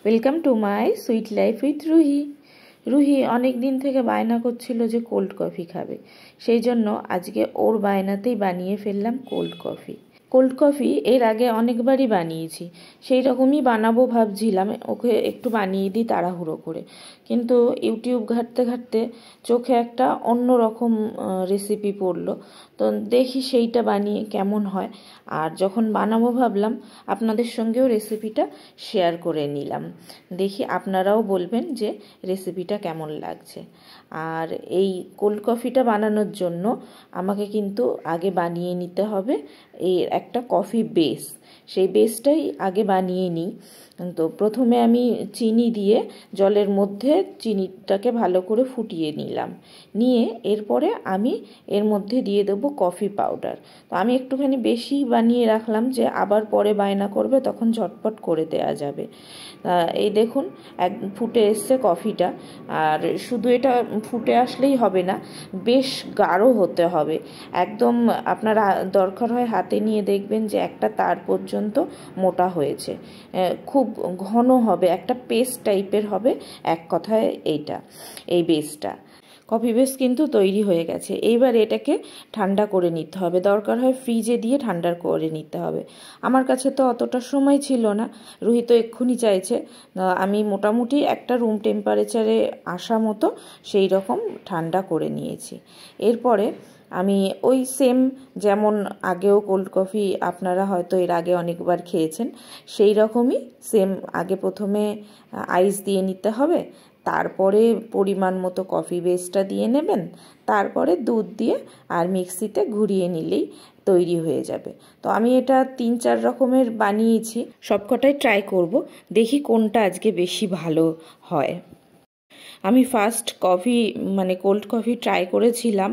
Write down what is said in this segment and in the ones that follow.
Welcome to my sweet life with Ruhi. Ruhi অনেক দিন থেকে বায়না করছিল যে কোল্ড কফি খাবে, সেই জন্য আজকে ওর বায়নাতেই বানিয়ে ফেললাম কোল্ড কফি। কোল্ড কফি এর আগে অনেকবারই বানিয়েছি, সেই রকমই বানাবো ভাবছিলাম, ওকে একটু বানিয়ে দিই তাড়াহুড়ো করে। কিন্তু ইউটিউব ঘাঁটতে ঘাঁটতে চোখে একটা অন্য রকম রেসিপি পড়লো, তো দেখি সেইটা বানিয়ে কেমন হয়। আর যখন বানাবো ভাবলাম আপনাদের সঙ্গেও রেসিপিটা শেয়ার করে নিলাম, দেখি আপনারাও বলবেন যে রেসিপিটা কেমন লাগছে। আর এই কোল্ড কফিটা বানানোর জন্য আমাকে কিন্তু আগে বানিয়ে নিতে হবে এর একটা কফি বেস। সেই বেসটাই আগে বানিয়ে নিই। তো প্রথমে আমি চিনি দিয়ে জলের মধ্যে চিনিটাকে ভালো করে ফুটিয়ে নিলাম, নিয়ে এরপরে আমি এর মধ্যে দিয়ে দেবো কফি পাউডার। তো আমি একটুখানি বেশি বানিয়ে রাখলাম যে আবার পরে বায়না করবে তখন ঝটপট করে দেওয়া যাবে। এই দেখুন ফুটে এসছে কফিটা। আর শুধু এটা ফুটে আসলেই হবে না, বেশ গাঢ় হতে হবে একদম। আপনারা দরকার হয় হাতে নিয়ে দেখবেন যে একটা তার পর্যন্ত মোটা হয়েছে, খুব ঘন হবে, একটা পেস্ট টাইপের হবে এক কথায়। এই বেসটা কফি বেস কিন্তু তৈরি হয়ে গেছে। এইবার এটাকে ঠান্ডা করে নিতে হবে, দরকার হয় ফ্রিজে দিয়ে ঠান্ডা করে নিতে হবে। আমার কাছে তো অতটা সময় ছিল না, রুহি তো এক্ষুনি চাইছে, আমি মোটামুটি একটা রুম টেম্পারেচারে আসা মতো সেই রকম ঠান্ডা করে নিয়েছি। এরপরে আমি ওই সেম যেমন আগেও কোল্ড কফি আপনারা হয়তো এর আগে অনেকবার খেয়েছেন, সেই রকমই সেম আগে প্রথমে আইস দিয়ে নিতে হবে, তারপরে পরিমাণ মতো কফি বেসটা দিয়ে নেবেন, তারপরে দুধ দিয়ে আর মিক্সিতে ঘুরিয়ে নিলেই তৈরি হয়ে যাবে। তো আমি এটা 3-4 রকমের বানিয়েছি, সবকটাই ট্রাই করব, দেখি কোনটা আজকে বেশি ভালো হয়। আমি first coffee cold coffee try করেছিলাম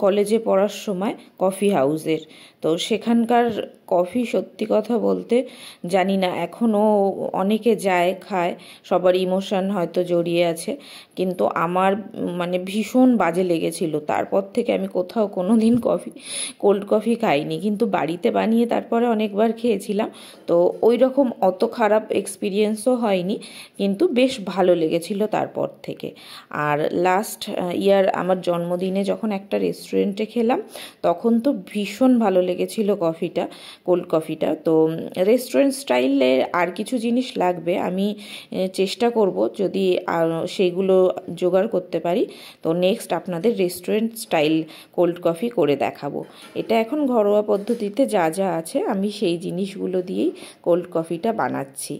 কলেজে পড়ার সময় কফি হাউসের। তো সেখানকার কফি সত্যি কথা বলতে জানি না এখনও অনেকে যায় খায়, সবার ইমোশন হয়তো জড়িয়ে আছে, কিন্তু আমার ভীষণ বাজে লেগেছিল। তারপর থেকে আমি কোথাও কোনো দিন কোল্ড কফি খাইনি, কিন্তু বাড়িতে বানিয়ে তারপরে অনেকবার খেয়েছিলাম। তো ওই রকম অত খারাপ এক্সপিরিয়েন্সও হয়নি, কিন্তু বেশ ভালো লেগেছিল তারপর থেকে। আর লাস্ট ইয়ার আমার জন্মদিনে যখন একটা রেস্টুরেন্টে খেলাম, তখন তো ভীষণ ভালো লেগেছিল কোল্ড কফিটা। তো রেস্টুরেন্ট স্টাইলে আর কিছু জিনিস লাগবে, আমি চেষ্টা করব যদি সেইগুলো জোগাড় করতে পারি তো নেক্সট আপনাদের রেস্টুরেন্ট স্টাইল কোল্ড কফি করে দেখাবো। এটা এখন ঘরোয়া পদ্ধতিতে যা যা আছে আমি সেই জিনিসগুলো দিয়েই কোল্ড কফিটা বানাচ্ছি।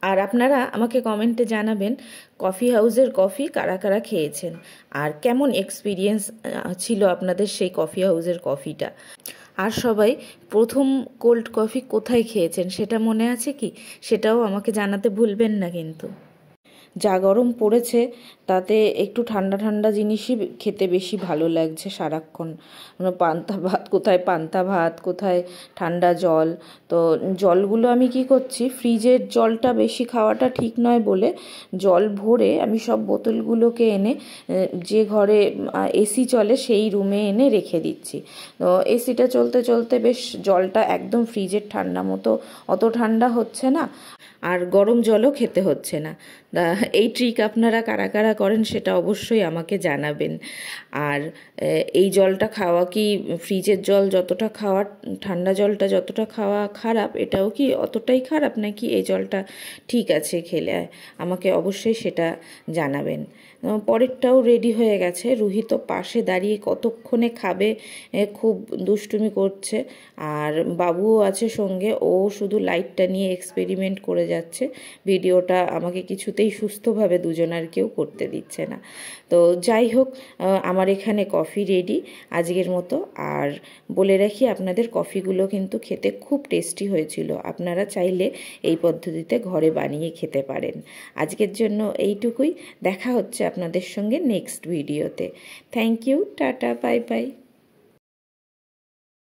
আর আপনারা আমাকে কমেন্টে জানাবেন কফি হাউসের কফি কারা কারা খেয়েছেন আর কেমন এক্সপিরিয়েন্স ছিল আপনাদের সেই কফি হাউসের কফিটা। আর সবাই প্রথম কোল্ড কফি কোথায় খেয়েছেন সেটা মনে আছে কি, সেটাও আমাকে জানাতে ভুলবেন না কিন্তু। যা গরম পড়েছে তাতে একটু ঠান্ডা ঠান্ডা জিনিসই খেতে বেশি ভালো লাগছে সারাক্ষণ। পান্তা ভাত কোথায় ঠান্ডা জল। তো জলগুলো আমি কি করছি, ফ্রিজের জলটা বেশি খাওয়াটা ঠিক নয় বলে জল ভরে আমি সব বোতলগুলোকে এনে যে ঘরে এসি চলে সেই রুমে এনে রেখে দিচ্ছি। তো এসিটা চলতে চলতে বেশ জলটা একদম ফ্রিজের ঠান্ডা মতো, অত ঠান্ডা হচ্ছে না আর গরম জলও খেতে হচ্ছে না। এই ট্রিক আপনারা কারা কারা করেন সেটা অবশ্যই আমাকে জানাবেন। আর এই জলটা খাওয়া কি, ফ্রিজের জল যতটা খাওয়া, ঠান্ডা জলটা যতটা খাওয়া খারাপ, এটাও কি অতটাই খারাপ, নাকি এই জলটা ঠিক আছে খেলে, আমাকে অবশ্যই সেটা জানাবেন। পরেরটাও রেডি হয়ে গেছে, রুহি তো পাশে দাঁড়িয়ে কতক্ষণে খাবে, খুব দুষ্টুমি করছে। আর বাবুও আছে সঙ্গে, ও শুধু লাইটটা নিয়ে এক্সপেরিমেন্ট করে যাচ্ছে। ভিডিওটা আমাকে কিছুতেই সুস্থভাবে দুজনার কেউ করতে দিচ্ছে না। তো যাই হোক, আমার এখানে কফি রেডি আজকের মতো। আর বলে রাখি আপনাদের কফিগুলো কিন্তু খেতে খুব টেস্টি হয়েছিল, আপনারা চাইলে এই পদ্ধতিতে ঘরে বানিয়ে খেতে পারেন। আজকের জন্য এইটুকুই, দেখা হচ্ছে আপনাদের সঙ্গে নেক্সট ভিডিওতে। Thank you, tata, bye by.